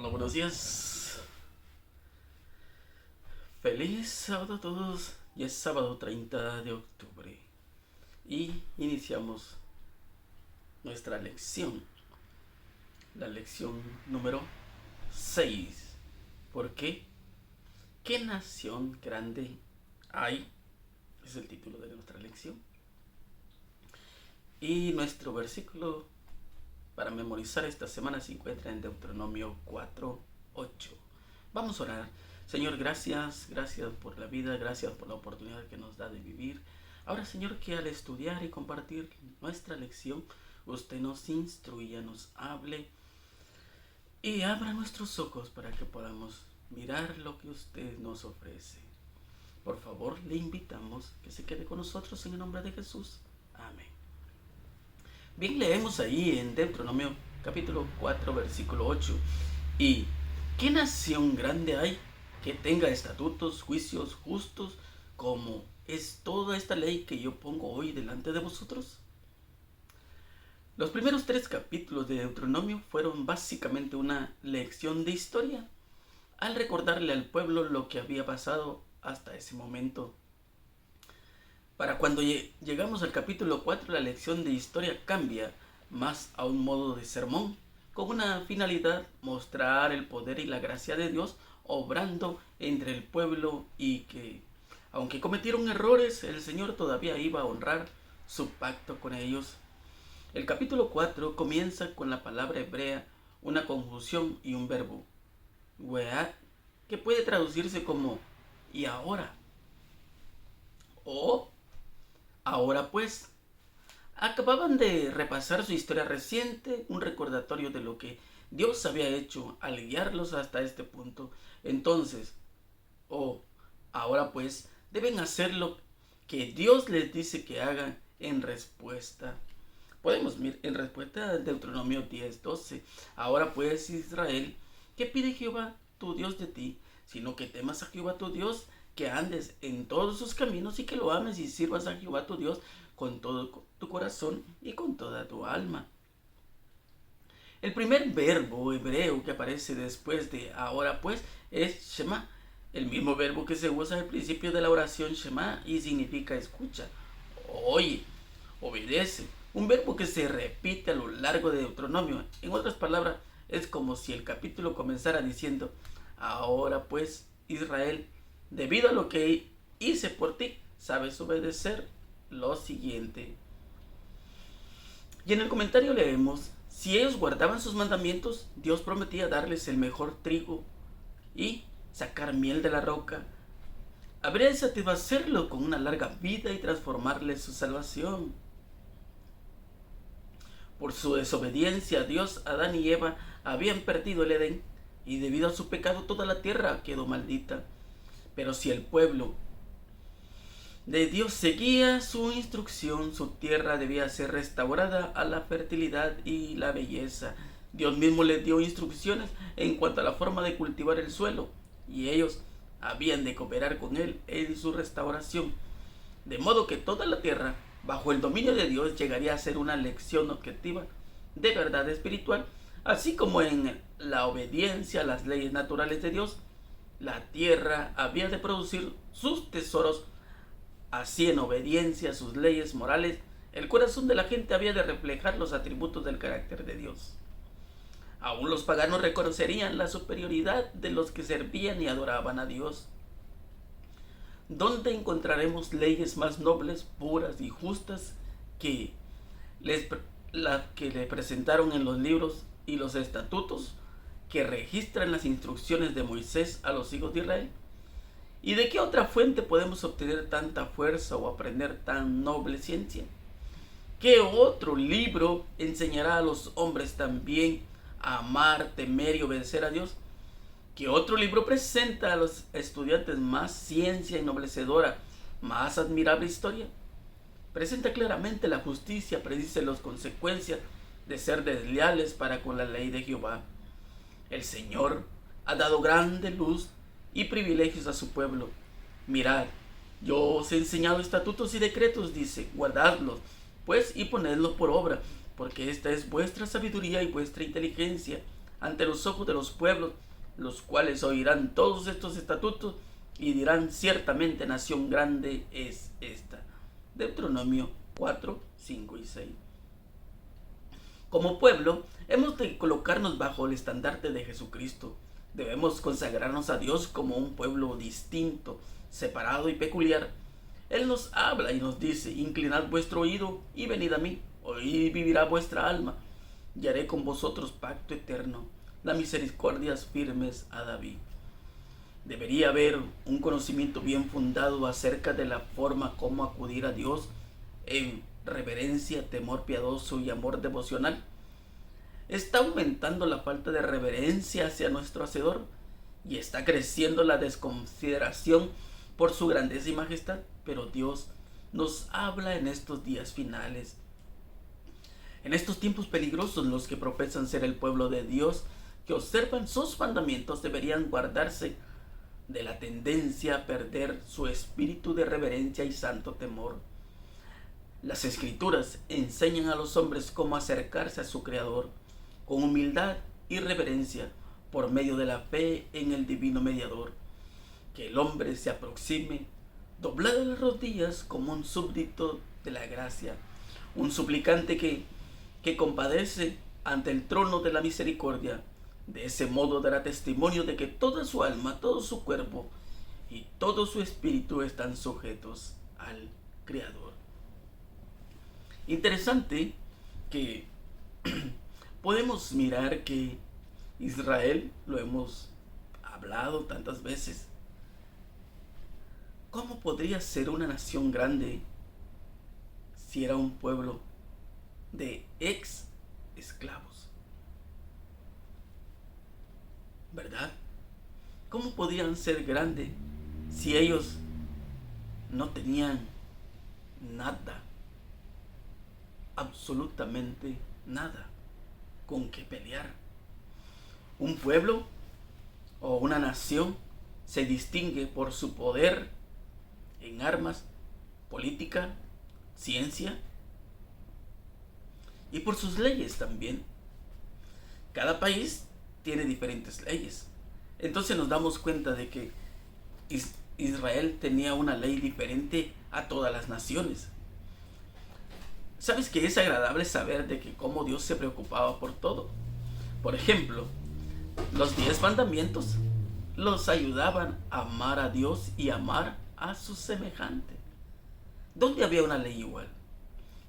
Hola, buenos días. Feliz sábado a todos. Ya es sábado 30 de octubre y iniciamos nuestra lección, la lección número 6. ¿Por qué? ¿Qué nación grande hay? Es el título de nuestra lección. Y nuestro versículo para memorizar esta semana se encuentra en Deuteronomio 4:8. Vamos a orar. Señor, gracias por la vida, gracias por la oportunidad que nos da de vivir. Ahora, Señor, que al estudiar y compartir nuestra lección, usted nos instruya, nos hable y abra nuestros ojos para que podamos mirar lo que usted nos ofrece. Por favor, le invitamos que se quede con nosotros en el nombre de Jesús. Amén. Bien, leemos ahí en Deuteronomio capítulo 4, versículo 8. ¿Y qué nación grande hay que tenga estatutos, juicios justos, como es toda esta ley que yo pongo hoy delante de vosotros? Los primeros 3 capítulos de Deuteronomio fueron básicamente una lección de historia, al recordarle al pueblo lo que había pasado hasta ese momento. Para cuando llegamos al capítulo 4, la lección de historia cambia más a un modo de sermón, con una finalidad: mostrar el poder y la gracia de Dios obrando entre el pueblo, y que, aunque cometieron errores, el Señor todavía iba a honrar su pacto con ellos. El capítulo 4 comienza con la palabra hebrea, una conjunción y un verbo, weat, que puede traducirse como y ahora, o ahora pues. Acababan de repasar su historia reciente, un recordatorio de lo que Dios había hecho al guiarlos hasta este punto. Entonces, ahora pues, deben hacer lo que Dios les dice que hagan en respuesta. Podemos mirar en respuesta a Deuteronomio 10:12. Ahora pues, Israel, ¿qué pide Jehová tu Dios de ti? Sino que temas a Jehová tu Dios, que andes en todos sus caminos y que lo ames y sirvas a Jehová tu Dios con todo tu corazón y con toda tu alma. El primer verbo hebreo que aparece después de ahora pues es Shema, el mismo verbo que se usa al principio de la oración Shema y significa escucha, oye, obedece. Un verbo que se repite a lo largo de Deuteronomio. En otras palabras, es como si el capítulo comenzara diciendo: ahora pues, Israel, debido a lo que hice por ti, sabes obedecer lo siguiente. Y en el comentario leemos: si ellos guardaban sus mandamientos, Dios prometía darles el mejor trigo y sacar miel de la roca. Habría de satisfacerlo con una larga vida y transformarles su salvación. Por su desobediencia a Dios, Adán y Eva habían perdido el Edén, y debido a su pecado toda la tierra quedó maldita. Pero si el pueblo de Dios seguía su instrucción, su tierra debía ser restaurada a la fertilidad y la belleza. Dios mismo les dio instrucciones en cuanto a la forma de cultivar el suelo, y ellos habían de cooperar con él en su restauración. De modo que toda la tierra, bajo el dominio de Dios, llegaría a ser una lección objetiva de verdad espiritual, así como en la obediencia a las leyes naturales de Dios. La tierra había de producir sus tesoros. Así, en obediencia a sus leyes morales, el corazón de la gente había de reflejar los atributos del carácter de Dios. Aún los paganos reconocerían la superioridad de los que servían y adoraban a Dios. ¿Dónde encontraremos leyes más nobles, puras y justas que las que le presentaron en los libros y los estatutos que registran las instrucciones de Moisés a los hijos de Israel? ¿Y de qué otra fuente podemos obtener tanta fuerza o aprender tan noble ciencia? ¿Qué otro libro enseñará a los hombres también a amar, temer y obedecer a Dios? ¿Qué otro libro presenta a los estudiantes más ciencia ennoblecedora, más admirable historia? Presenta claramente la justicia, predice las consecuencias de ser desleales para con la ley de Jehová. El Señor ha dado grande luz y privilegios a su pueblo. Mirad, yo os he enseñado estatutos y decretos, dice, guardadlos, pues, y ponedlos por obra, porque esta es vuestra sabiduría y vuestra inteligencia. ante los ojos de los pueblos, los cuales oirán todos estos estatutos y dirán: ciertamente nación grande es esta. Deuteronomio 4, 5 y 6. Como pueblo, hemos de colocarnos bajo el estandarte de Jesucristo. Debemos consagrarnos a Dios como un pueblo distinto, separado y peculiar. Él nos habla y nos dice: inclinad vuestro oído y venid a mí, hoy vivirá vuestra alma, y haré con vosotros pacto eterno, las misericordias firmes a David. Debería haber un conocimiento bien fundado acerca de la forma como acudir a Dios en reverencia, temor piadoso y amor devocional. Está aumentando la falta de reverencia hacia nuestro Hacedor y está creciendo la desconsideración por su grandeza y majestad. Pero Dios nos habla en estos días finales, en estos tiempos peligrosos. Los que profesan ser el pueblo de Dios, que observan sus mandamientos, deberían guardarse de la tendencia a perder su espíritu de reverencia y santo temor. Las Escrituras enseñan a los hombres cómo acercarse a su Creador con humildad y reverencia por medio de la fe en el divino mediador. Que el hombre se aproxime doblado las rodillas como un súbdito de la gracia, un suplicante que compadece ante el trono de la misericordia. De ese modo dará testimonio de que toda su alma, todo su cuerpo y todo su espíritu están sujetos al Creador. Interesante que podemos mirar que Israel, lo hemos hablado tantas veces, ¿cómo podría ser una nación grande si era un pueblo de ex esclavos? ¿Verdad? ¿Cómo podían ser grandes si ellos no tenían nada, absolutamente nada con qué pelear? Un pueblo o una nación se distingue por su poder en armas, política, ciencia y por sus leyes también. Cada país tiene diferentes leyes. Entonces nos damos cuenta de que Israel tenía una ley diferente a todas las naciones. ¿Sabes que es agradable saber de que cómo Dios se preocupaba por todo? Por ejemplo, los 10 mandamientos los ayudaban a amar a Dios y amar a su semejante. ¿Dónde había una ley igual?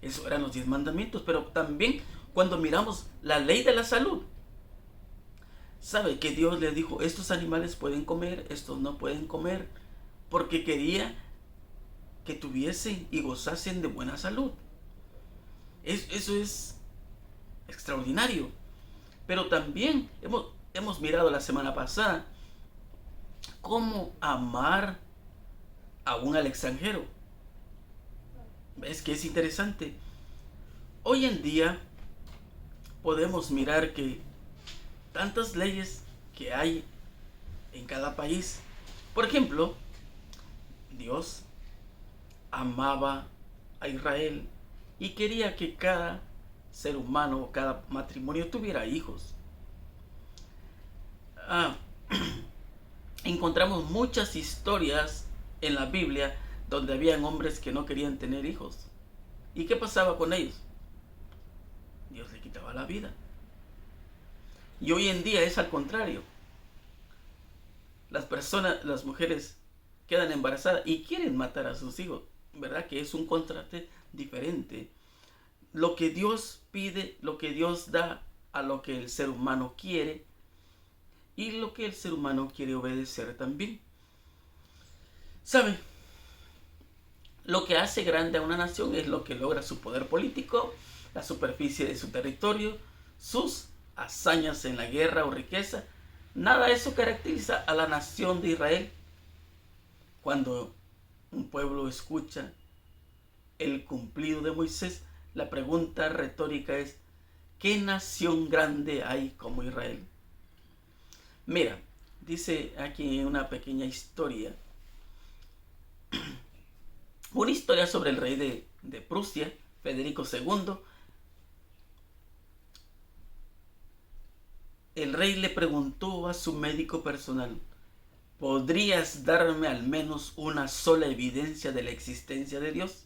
Eso eran los 10 mandamientos. Pero también cuando miramos la ley de la salud, ¿sabe que Dios le dijo: estos animales pueden comer, estos no pueden comer? Porque quería que tuviesen y gozasen de buena salud. Eso es extraordinario. Pero también hemos mirado la semana pasada cómo amar aún al extranjero. ¿Ves que es interesante? Hoy en día podemos mirar que tantas leyes que hay en cada país. Por ejemplo, Dios amaba a Israel y quería que cada ser humano, cada matrimonio tuviera hijos. Encontramos muchas historias en la Biblia donde habían hombres que no querían tener hijos. ¿Y qué pasaba con ellos? Dios le quitaba la vida. Y hoy en día es al contrario. Las mujeres quedan embarazadas y quieren matar a sus hijos. ¿Verdad que es un contraste diferente? Lo que Dios pide, lo que Dios da a lo que el ser humano quiere y lo que el ser humano quiere obedecer también. ¿Sabe? Lo que hace grande a una nación es lo que logra su poder político, la superficie de su territorio, sus hazañas en la guerra o riqueza. Nada de eso caracteriza a la nación de Israel. Cuando un pueblo escucha el cumplido de Moisés, la pregunta retórica es: ¿qué nación grande hay como Israel? Mira, dice aquí una pequeña historia. Una historia sobre el rey de Prusia, Federico II. el rey le preguntó a su médico personal: ¿podrías darme al menos una sola evidencia de la existencia de Dios?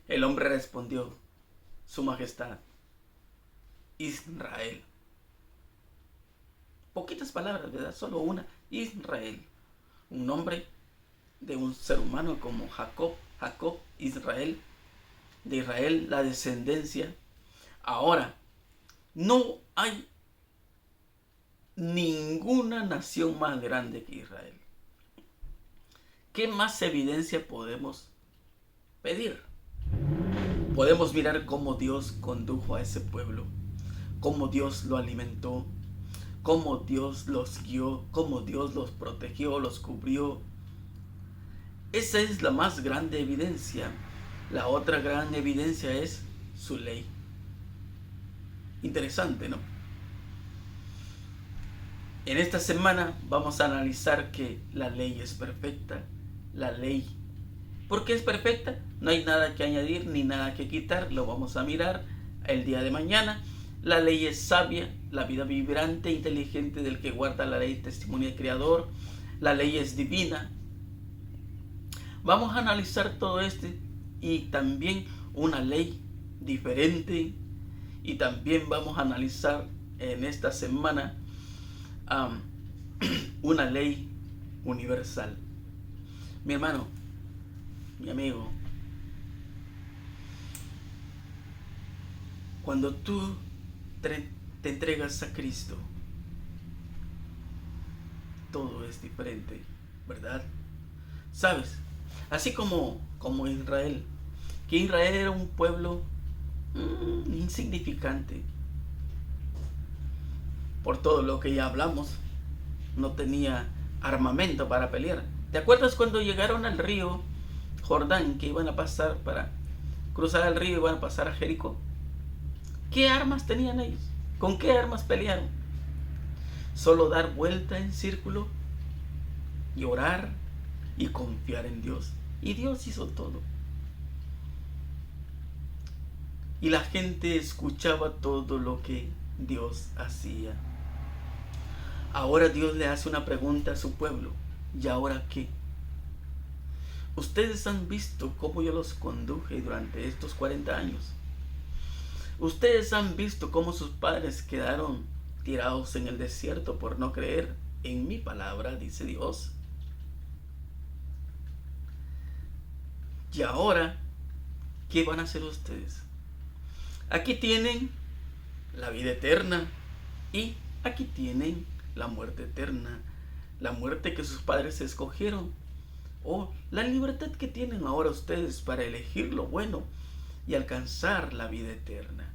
El hombre respondió: Su Majestad, Israel. Poquitas palabras, ¿verdad? Solo una: Israel. Un nombre de un ser humano como Jacob, Israel, de Israel, la descendencia. Ahora, no hay ninguna nación más grande que Israel. ¿Qué más evidencia podemos pedir? Podemos mirar cómo Dios condujo a ese pueblo, cómo Dios lo alimentó, cómo Dios los guió, cómo Dios los protegió, los cubrió. Esa es la más grande evidencia. La otra gran evidencia es su ley. Interesante, ¿no? En esta semana vamos a analizar que la ley es perfecta. La ley, ¿por qué es perfecta? No hay nada que añadir ni nada que quitar. Lo vamos a mirar el día de mañana. La ley es sabia, la vida vibrante e inteligente del que guarda la ley testimonia del Creador. La ley es divina. Vamos a analizar todo y también una ley diferente. Y también vamos a analizar en esta semana una ley universal. Mi hermano, mi amigo, cuando tú te entregas a Cristo, todo es diferente, ¿verdad? ¿Sabes? Así como Israel, que Israel era un pueblo insignificante. Por todo lo que ya hablamos, no tenía armamento para pelear. ¿Te acuerdas cuando llegaron al río Jordán, que iban a pasar para cruzar el río y iban a pasar a Jericó? ¿Qué armas tenían ellos? ¿Con qué armas pelearon? Solo dar vuelta en círculo y orar y confiar en Dios. Y Dios hizo todo. Y la gente escuchaba todo lo que Dios hacía. Ahora Dios le hace una pregunta a su pueblo. ¿Y ahora qué? Ustedes han visto cómo yo los conduje durante estos 40 años. Ustedes han visto cómo sus padres quedaron tirados en el desierto por no creer en mi palabra, dice Dios. Y ahora, ¿qué van a hacer ustedes? Aquí tienen la vida eterna y aquí tienen la muerte eterna, la muerte que sus padres escogieron, o la libertad que tienen ahora ustedes para elegir lo bueno y alcanzar la vida eterna.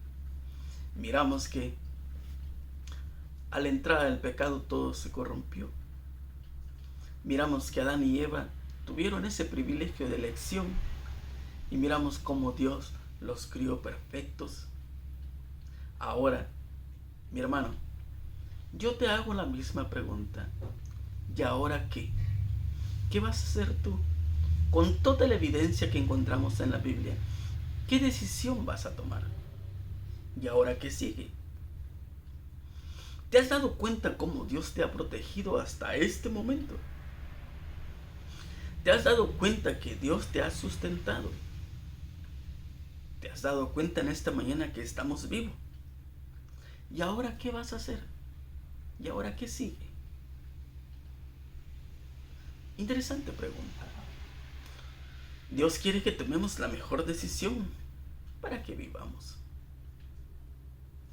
Miramos que a la entrada del pecado todo se corrompió. Miramos que Adán y Eva tuvieron ese privilegio de elección y miramos cómo Dios los crió perfectos. Ahora, mi hermano, yo te hago la misma pregunta. ¿Y ahora qué? ¿Qué vas a hacer tú? Con toda la evidencia que encontramos en la Biblia, ¿qué decisión vas a tomar? ¿Y ahora qué sigue? ¿Te has dado cuenta cómo Dios te ha protegido hasta este momento? ¿Te has dado cuenta que Dios te ha sustentado? ¿Te has dado cuenta en esta mañana que estamos vivos? ¿Y ahora qué vas a hacer? ¿Y ahora qué sigue? Interesante pregunta. Dios quiere que tomemos la mejor decisión para que vivamos.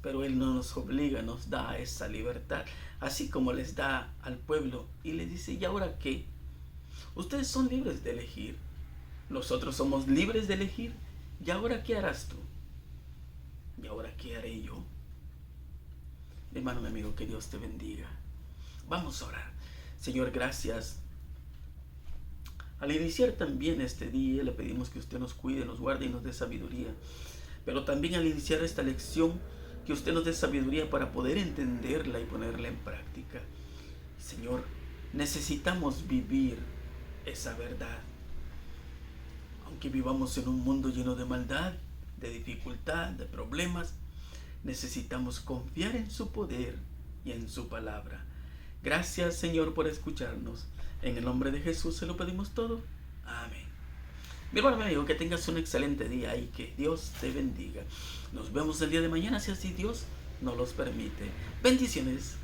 Pero Él no nos obliga, nos da esa libertad, así como les da al pueblo y le dice: ¿y ahora qué? Ustedes son libres de elegir. Nosotros somos libres de elegir. ¿Y ahora qué harás tú? ¿Y ahora qué haré yo? Mi hermano, mi amigo, que Dios te bendiga. Vamos a orar. Señor, gracias. Al iniciar también este día, le pedimos que usted nos cuide, nos guarde y nos dé sabiduría. Pero también al iniciar esta lección, que usted nos dé sabiduría para poder entenderla y ponerla en práctica. Señor, necesitamos vivir esa verdad. Aunque vivamos en un mundo lleno de maldad, de dificultad, de problemas, necesitamos confiar en su poder y en su palabra. Gracias, Señor, por escucharnos. En el nombre de Jesús se lo pedimos todo. Amén. Mi hermano, mi amigo, que tengas un excelente día y que Dios te bendiga. Nos vemos el día de mañana si así Dios nos los permite. Bendiciones.